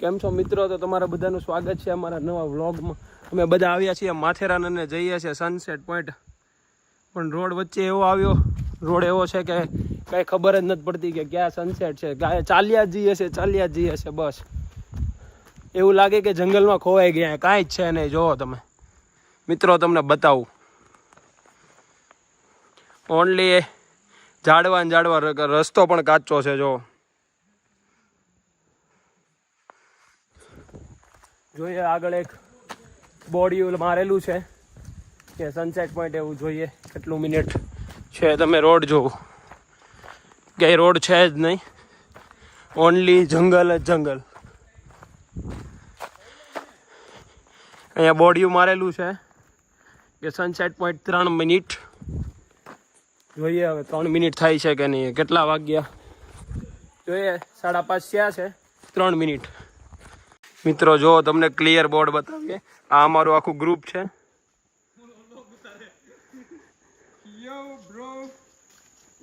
કેમ છો મિત્રો? તો તમારા બધાનું સ્વાગત છે અમારા નવા વ્લોગમાં. અમે બધા આવ્યા છીએ માથેરાન અને જઈએ છીએ સનસેટ પોઈન્ટ. પણ રોડ વચ્ચે એવો આવ્યો, રોડ એવો છે કે કાંઈ ખબર જ નથી પડતી કે ક્યાં સનસેટ છે. ચાલ્યા જ જઈએ છે બસ. એવું લાગે કે જંગલમાં ખોવાઈ ગયા, કાંઈ જ છે નહીં. જોવો તમે મિત્રો, તમને બતાવું. ઓનલી ઝાડવા રસ્તો પણ કાચો છે. જો જોઈએ આગળ એક બોર્ડ મારેલું છે કે સનસેટ પોઈન્ટ, એવું જોઈએ કેટલું મિનિટ છે. તમે રોડ જોવો, કે રોડ છે જ નહીં, ઓનલી જંગલ જ જંગલ. અહીંયા બોર્ડ મારેલું છે કે સનસેટ પોઈન્ટ 3 મિનિટ. જોઈએ હવે 3 મિનિટ થાય છે કે નહીં. કેટલા વાગ્યા જોઈએ? 5:30 થયા છે. 3 મિનિટ. મિત્રો જો તમને ક્લિયર બોર્ડ બતાવીએ. આ અમારું આખું ગ્રુપ છે.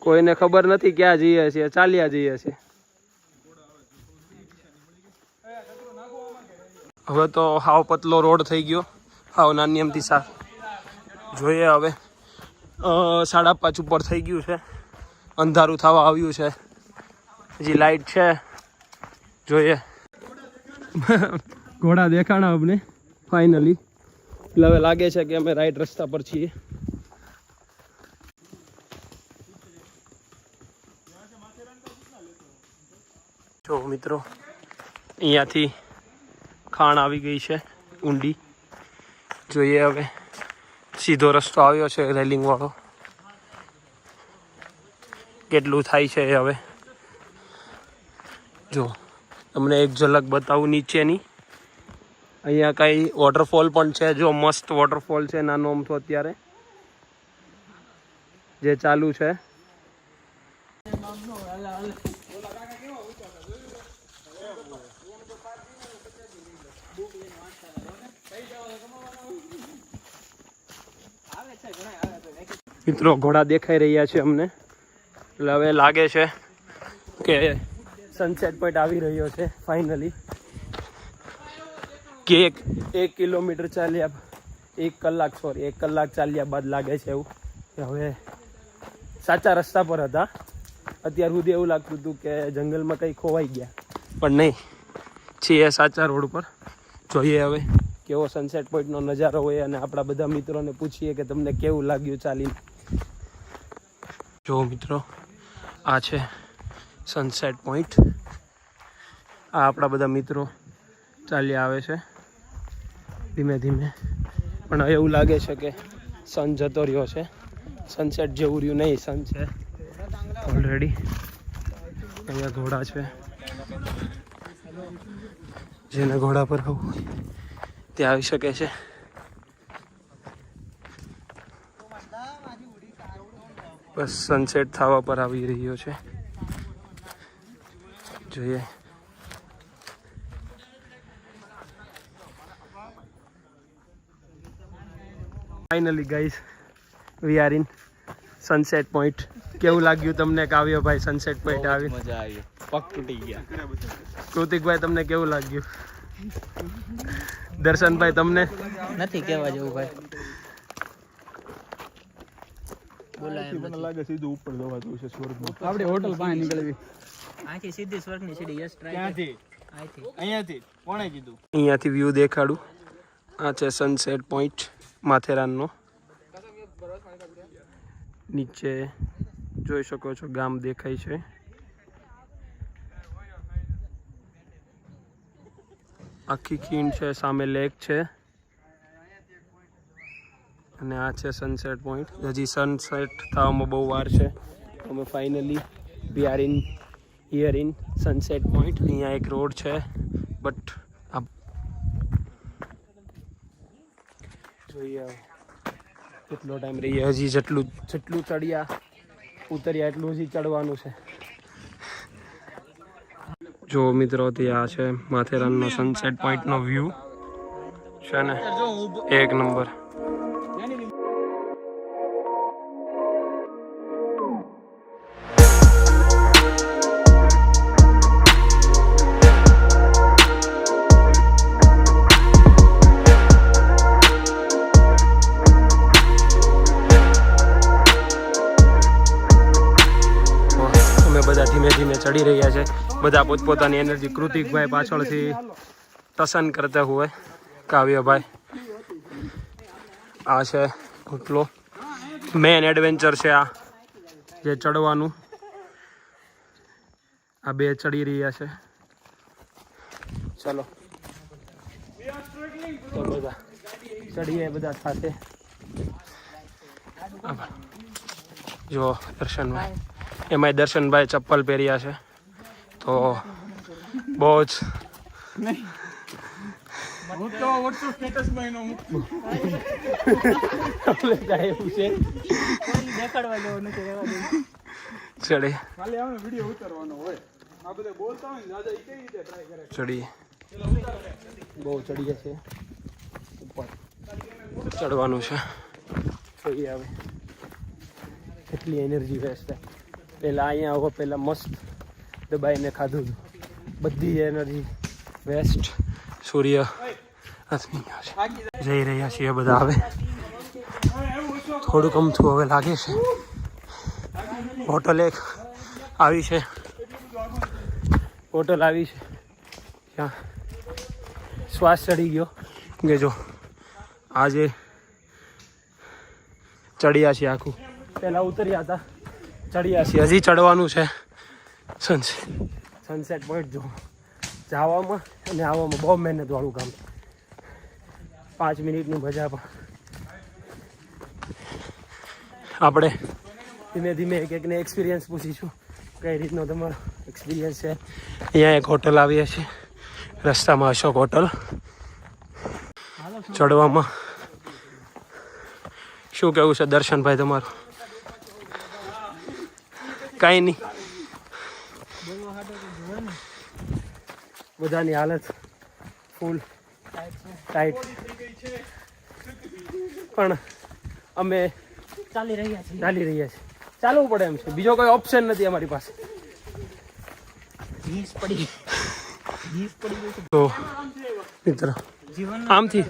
કોઈને ખબર નથી ક્યાં જઈએ છીએ, ચાલ્યા જઈએ છીએ. હવે તો હાવ પતલો રોડ થઈ ગયો, હાવ નાની એમથી સાફ. જોઈએ હવે 5:30 ઉપર થઈ ગયું છે, અંધારું થવા આવ્યું છે. હજી લાઈટ છે. જોઈએ ઘોડા દેખાણા અમને ફાઇનલી. એટલે હવે લાગે છે કે અમે રાઈટ રસ્તા પર છીએ. જો મિત્રો, અહીંયાથી ખાણ આવી ગઈ છે ઊંડી. જોઈએ હવે સીધો રસ્તો આવ્યો છે રેલિંગ વાળો. કેટલું થાય છે હવે જો તમને એક ઝલક બતાવું નીચેની. અહીંયા કાંઈ વોટરફોલ પણ છે. જો મસ્ત વોટરફોલ છે, નાનો અમથો અત્યારે જે ચાલુ છે. મિત્રો ઘોડા દેખાઈ રહ્યા છે અમને. એટલે હવે લાગે છે કે સનસેટ પોઈન્ટ આવી રહ્યો છે ફાઇનલી. કે 1 કિલોમીટર ચાલ્યા, 1 કલાક ચાલ્યા બાદ લાગે છે એવું કે હવે સાચા રસ્તા પર હતા. અત્યાર સુધી એવું લાગતું હતું કે જંગલમાં કંઈ ખોવાઈ ગયા, પણ નહીં, છીએ સાચા રોડ પર. જોઈએ હવે કેવો સનસેટ પોઈન્ટનો નજારો હોય અને આપણા બધા મિત્રોને પૂછીએ કે તમને કેવું લાગ્યું ચાલીને. જો મિત્રો, આ છે સનસેટ પોઈન્ટ. આ આપણા બધા મિત્રો ચાલ્યા આવે છે ધીમે ધીમે. પણ એવું લાગે છે કે સન જતો રહ્યો છે. સનસેટ જેવું રહ્યું નહીં, સન છે ઓલરેડી. અહીંયા ઘોડા છે, જેને ઘોડા પર આવવું હોય તે આવી શકે છે. બસ સનસેટ થવા પર આવી રહ્યો છે. જોઈએ finally guys, we are in sunset point. કેવું લાગ્યું તમને કાવ્ય ભાઈ સનસેટ પોઈન્ટ આવી? મજા આવી, પગ તૂટી ગયા. કૃતિકભાઈ તમને કેવું લાગ્યું? દર્શનભાઈ તમને? નથી કહેવા જેવું ભાઈ. મને લાગે સીધું ઉપર જવાતું છે સ્વર્ગમાં. આપણે હોટલ પાસે નીકળવી. આથી સીધી સ્વર્ગની સીડી. Yes try. ક્યાંથી? અહીંયાથી કોણે કીધું? અહીંયાથી વ્યૂ દેખાડું. આ છે સનસેટ પોઈન્ટ માથેરાનનો. નીચે જોઈ શકો છો ગામ દેખાય છે. આખી ખીણ છે, સામે લેક છે અને આ છે સનસેટ પોઈન્ટ. હજી સનસેટ થવામાં બહુ વાર છે. અમે finally we are in here in sunset point. અહીંયા એક રોડ છે, બટ જોઈએ કેટલો ટાઈમ રહીએ. હજી જેટલું ચડ્યા ઉતર્યા એટલું હજી ચડવાનું છે. જો મિત્રો, ત્યાં છે માથેરાનનો સનસેટ પોઈન્ટનો વ્યૂ છે ને, એક નંબર. ચડી રહ્યા છે બધા પોતપોતાની એનર્જી. કૃતિકભાઈ પાછળથી ટસન કરતા હોય, કાવ્યભાઈ. આ છે ઓટલો, મેન એડવેન્ચર છે આ જે ચડવાનું. આ બે ચડી રહ્યા છે. ચલો તો બધા ચડીએ બધા સાથે. જો દર્શનભાઈ, એમાંય દર્શનભાઈ ચપ્પલ પહેર્યા છે તો બહુ જ ચડે ચડીએ, બહુ ચડીએ છે ઉપર ચડવાનું છે. જોઈએ હવે કેટલી એનર્જી વેસ્ટ થાય. પહેલાં અહીંયા આવો, પહેલાં મસ્ત દબાઈને ખાધું હતું, બધી એનર્જી વેસ્ટ. સૂર્ય જઈ રહ્યા છીએ બધા. હવે થોડુંક અમથું હવે લાગે છે. હોટલ એક આવી છે, હોટલ આવી છે ત્યાં શ્વાસ ચડી ગયો કે જો આજે ચડ્યા છીએ આખું. પહેલાં ઉતર્યા હતા, ચડ્યા છીએ, હજી ચડવાનું છે. સનસેટ પોઈન્ટ જો જવામાં અને આવવામાં બહુ મહેનતવાળું કામ. 5 મિનિટની મજા પણ. આપણે ધીમે ધીમે એક એકને એક્સપિરિયન્સ પૂછીશું કઈ રીતનો તમારો એક્સપિરિયન્સ છે. અહીંયા એક હોટલ આવીએ છીએ રસ્તામાં, અશોક હોટલ. ચડવામાં શું કેવું છે દર્શનભાઈ તમારું? કાંઈ નહીં, બધાની હાલત ફૂલ ટાઈટ, પણ અમે ચાલી રહ્યા છીએ. ચાલવું પડે એમ છે, બીજો કોઈ ઓપ્શન નથી અમારી પાસે. તો મિત્ર આમથી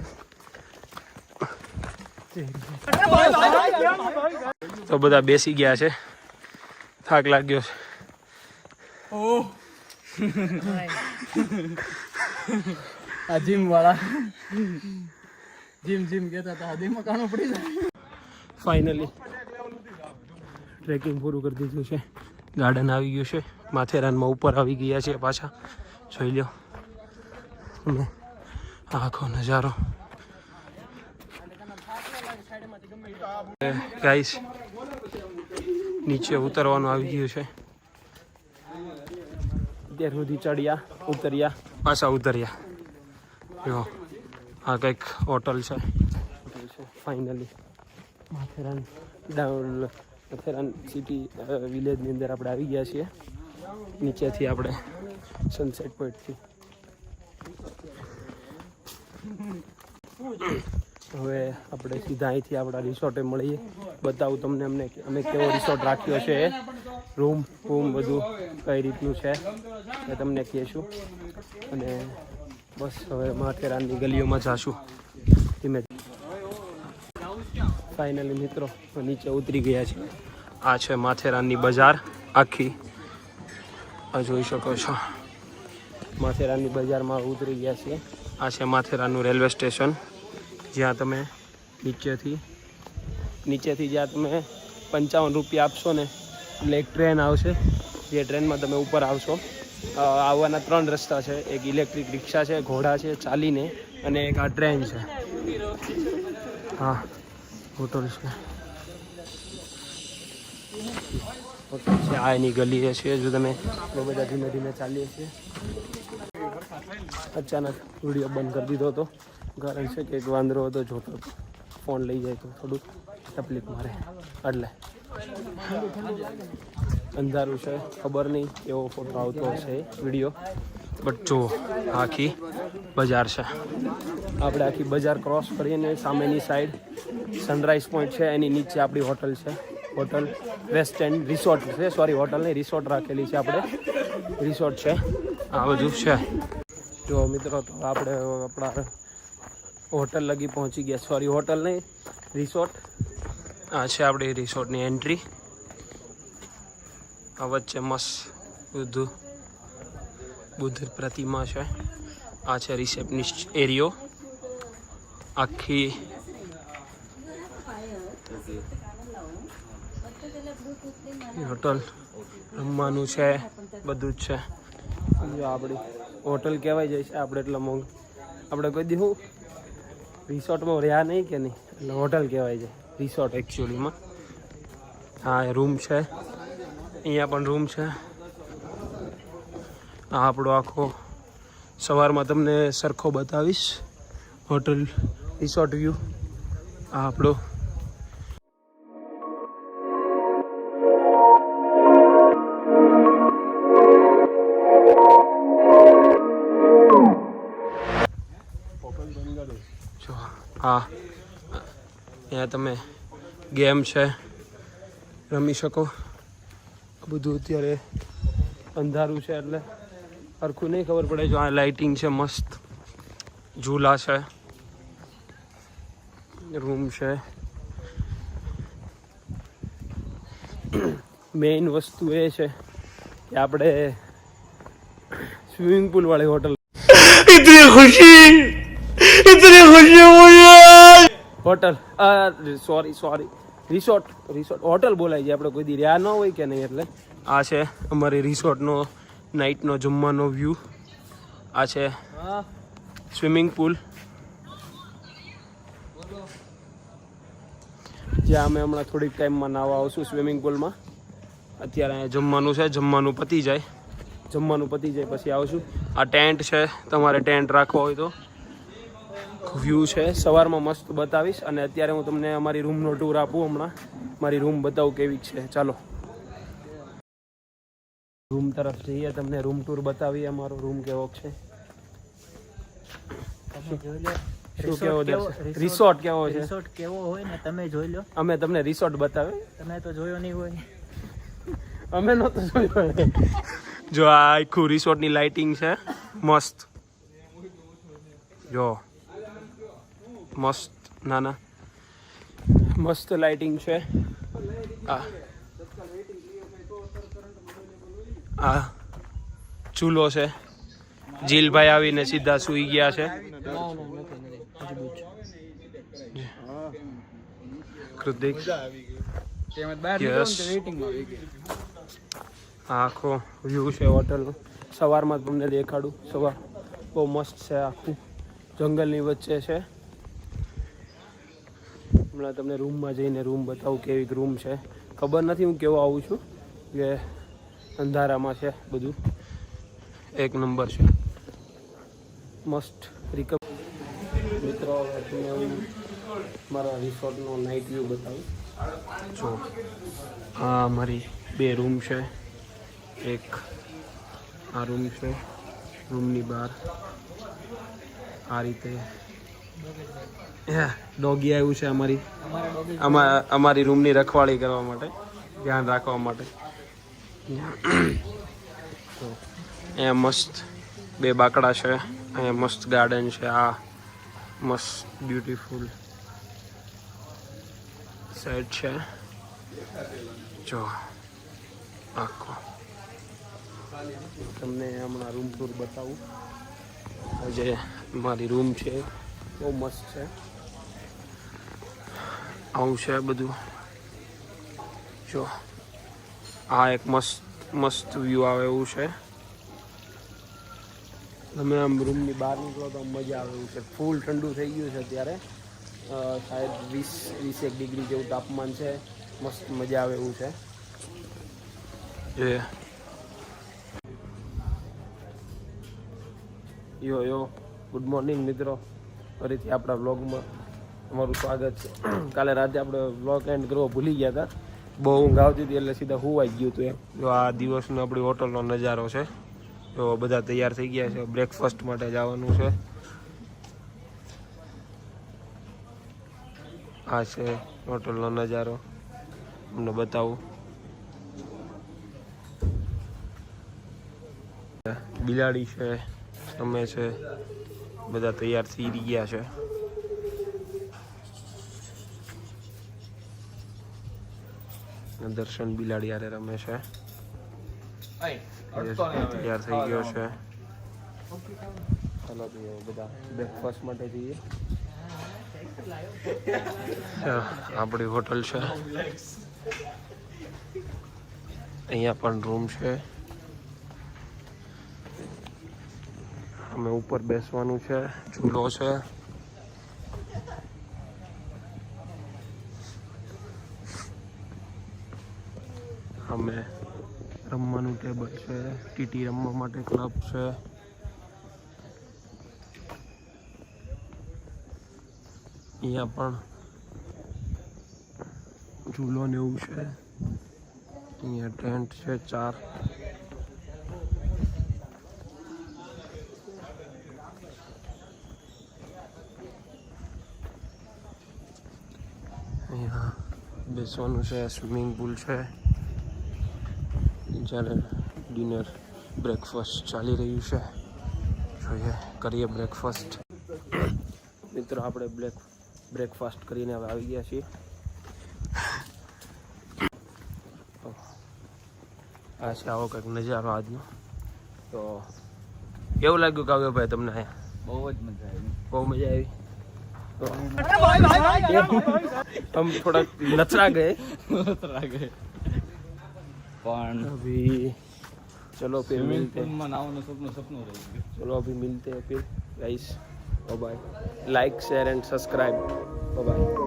તો બધા બેસી ગયા છે, થાક લાગ્યો છે. આ જીમ વાળા જીમ કહેતા હતા, જીમ કાણું પડી જાય. ફાઇનલી ટ્રેકિંગ પૂરું કરી દીધું છે. ગાર્ડન આવી ગયું છે. માથેરાનમાં ઉપર આવી ગયા છે પાછા. જોઈ લો તમે આખો નજારો. ગાઈસ નીચે ઉતરવાનું આવી ગયું છે. અત્યાર સુધી ચડ્યા, ઉતર્યા, પાછા ઉતર્યા. જો આ કંઈક હોટલ છે. ફાઇનલી માથેરાન સિટી વિલેજની અંદર આપણે આવી ગયા છીએ. નીચેથી આપણે સનસેટ પોઈન્ટથી હવે આપણે સીધા અહીંથી આપણા રિસોર્ટે મળીએ. બતાવું તમને અમે કેવો રિસોર્ટ રાખ્યો છે, રૂમ બધું કઈ રીતનું છે એ તમને કહીશું. અને બસ હવે માથેરાનની ગલીઓમાં જાશું ધીમે. ફાઇનલી મિત્રો નીચે ઉતરી ગયા છે. આ છે માથેરાનની બજાર આખી, આ જોઈ શકો છો. માથેરાનની બજારમાં ઉતરી ગયા છીએ. આ છે માથેરાનનું રેલવે સ્ટેશન, જ્યાં તમે નીચેથી જ્યાં તમે 55 રૂપિયા આપશો ને એટલે એક ટ્રેન આવશે. જે ટ્રેનમાં તમે ઉપર આવશો. આવવાના 3 રસ્તા છે. એક ઇલેક્ટ્રિક રિક્ષા છે, ઘોડા છે ચાલીને, અને એક આ ટ્રેન છે. હા હોટલ છે. આ એની ગલી છે. જો તમે બહુ બધા ધીમે ધીમે ચાલીએ છીએ. અચાનક વિડીયો બંધ કરી દીધો હતો, કારણ છે કે એક વાંદરો હતો જોતો, ફોન લઈ જાય તો થોડુંક તકલીફ મારે, એટલે અંધારું છે. ખબર નહીં એવો ફોટો આવતો હશે વિડીયો, બટ જુઓ આખી બજાર છે. આપણે આખી બજાર ક્રોસ કરીને સામેની સાઈડ સનરાઈઝ પોઈન્ટ છે, એની નીચે આપણી હોટલ છે. હોટલ વેસ્ટ એન્ડ રિસોર્ટ છે. સોરી, હોટલ નહીં, રિસોર્ટ રાખેલી છે આપણે. રિસોર્ટ છે આ બધું છે. જો મિત્રો તો આપણે આપણા હોટલ લગી પહોંચી ગયા. સોરી, હોટલ નહીં, રિસોર્ટ. આ છે આપણી રિસોર્ટની એન્ટ્રી. આ વચ્ચે મસ્ત બુદ્ધ પ્રતિમા છે. આ છે રિસેપ્શનિસ્ટ એરિયો. આખી હોટલ રમવાનું છે, બધું જ છે. જો આપણી હોટલ કહેવાય જાય છે આપણે એટલે મોંઘ. આપણે કોઈ દી હું રિસોર્ટમાં રહ્યા નહીં કે નહીં, એટલે હોટલ કહેવાય છે રિસોર્ટ એકચ્યુઅલીમાં. હા એ રૂમ છે, અહીંયા પણ રૂમ છે. આ આપણો આખો સવારમાં તમને સરખો બતાવીશ હોટલ રિસોર્ટ વ્યૂ. આ આપણો જો હા, અહીંયા તમે ગેમ છે રમી શકો. આ બધું અત્યારે અંધારું છે એટલે સરખું નહીં ખબર પડે. જો આ લાઇટિંગ છે મસ્ત, ઝૂલા છે, રૂમ છે. મેઇન વસ્તુ એ છે કે આપણે સ્વિમિંગ પુલ વાળી hotel. Hotel sorry resort hotel બોલાય છે. આપણે કોઈ દી રહ્યા ન હોય કે નહીં, એટલે આ છે અમારી રિસોર્ટનો નાઇટનો જમવાનો વ્યૂ. આ છે સ્વિમિંગ પુલ, જ્યાં અમે હમણાં થોડીક ટાઈમમાં નાહવા આવશું સ્વિમિંગ પુલમાં. અત્યારે અહીંયા જમવાનું છે, જમવાનું પતી જાય પછી આવશું. આ ટેન્ટ છે, તમારે ટેન્ટ રાખવો હોય તો. વ્યૂ છે, સવારમાં મસ્ત બતાવીશ. અને અત્યારે હું તમને અમારી રૂમનો ટૂર આપું. હમણાં મારી રૂમ બતાવું કેવી છે. ચાલો રૂમ તરફ જઈએ, તમને રૂમ ટૂર બતાવીએ અમારો રૂમ કેવો છે. શું કેવો રિસોર્ટ કેવો છે? રિસોર્ટ કેવો હોય ને તમે જોઈ લો. અમે તમને રિસોર્ટ બતાવે, તમે તો જોયો નહીં હોય. અમે નતો જોયો. જો આ આખું રિસોર્ટની લાઇટિંગ છે મસ્ત. જો મસ્ત નાના મસ્ત લાઇટિંગ છે. આ ચૂલો છે. જીલભાઈ આવીને સીધા સૂઈ ગયા છે. કૃતિક આખો વ્યૂ છે હોટલનો. સવારમાં તમને દેખાડું. સવાર બહુ મસ્ત છે, આખું જંગલની વચ્ચે છે. હમણાં તમને રૂમમાં જઈને રૂમ બતાવું કેવી રૂમ છે. ખબર નથી હું કેવો આવું છું, કે અંધારામાં છે બધું. એક નંબર છે, મસ્ત મિત્રો. તમને હું મારા રિસોર્ટનો નાઇટ વ્યૂ બતાવું. જો આ મારી 2 રૂમ છે. એક આ રૂમ છે, રૂમની બહાર આ રીતે ડોગી આવ્યું છે અમારી રૂમની રખવાળી કરવા માટે, ધ્યાન રાખવા માટે. અહીંયા મસ્ત 2 બાકડા છે. અહીંયા મસ્ત ગાર્ડન છે. આ મસ્ત બ્યુટીફુલ સાઈડ છે. જો આખો તમને હમણાં રૂમ ટૂર બતાવું. જે મારી રૂમ છે બહુ મસ્ત છે. આવું છે બધું. જો આ એક મસ્ત વ્યૂ આવે એવું છે. તમે આમ રૂમની બહાર નીકળો તો મજા આવે એવું છે. ફૂલ ઠંડુ થઈ ગયું છે અત્યારે, શાયદ 20-21 ડિગ્રી જેવું તાપમાન છે. મસ્ત મજા આવે એવું છે. યો ગુડ મોર્નિંગ મિત્રો, ફરીથી આપણા વ્લોગમાં તમારું સ્વાગત છે. કાલે રાતે આપણે વ્લોગ એન્ડ કરવો ભૂલી ગયા હતા. બહુ ઊંઘ આવતી હતી એટલે સીધા હુવાઈ ગયું હતું એમ. જો આ દિવસનો આપણી હોટલનો નજારો છે. જો બધા તૈયાર થઈ ગયા છે, બ્રેકફાસ્ટ માટે જવાનું છે. આ છે હોટલનો નજારો, તમને બતાવું. બિલાડી છે, અમે છે, બધા તૈયાર થઈ ગયા છે. દર્શન બિલાડી હારે રમે છે. તૈયાર થઈ ગયો છે. ચાલો ભાઈ બધા બ્રેકફાસ્ટ માટે જઈએ. આપણી હોટલ છે, અહીંયા પણ રૂમ છે. અમે ઉપર બેસવાનું છે, ઝૂલો છે. અમે રમવાનું ટેબલ છે, ટીટી રમવા માટે ક્લબ છે. અહીંયા પણ ઝૂલો ને એવું છે. અહીંયા ટેન્ટ છે 4. અહીંયા બેસવાનું છે, સ્વિમિંગ પુલ છે. જ્યારે ડિનર બ્રેકફાસ્ટ ચાલી રહ્યું છે, જોઈએ કરીએ બ્રેકફાસ્ટ. મિત્રો આપણે બ્રેકફાસ્ટ કરીને હવે આવી ગયા છીએ. આ છે આવો કંઈક નજારો આજનો. તો કેવું લાગ્યું કાવ્યભાઈ તમને અહીંયા? બહુ જ મજા આવી. બહુ મજા આવી. તો हम थोड़ा नचरा गए પણ अभी. चलो फिर मिलते हैं. મનાવવાનું સપનું રહી ગયું. चलो अभी मिलते हैं फिर guys. Bye. Like share and subscribe. Bye.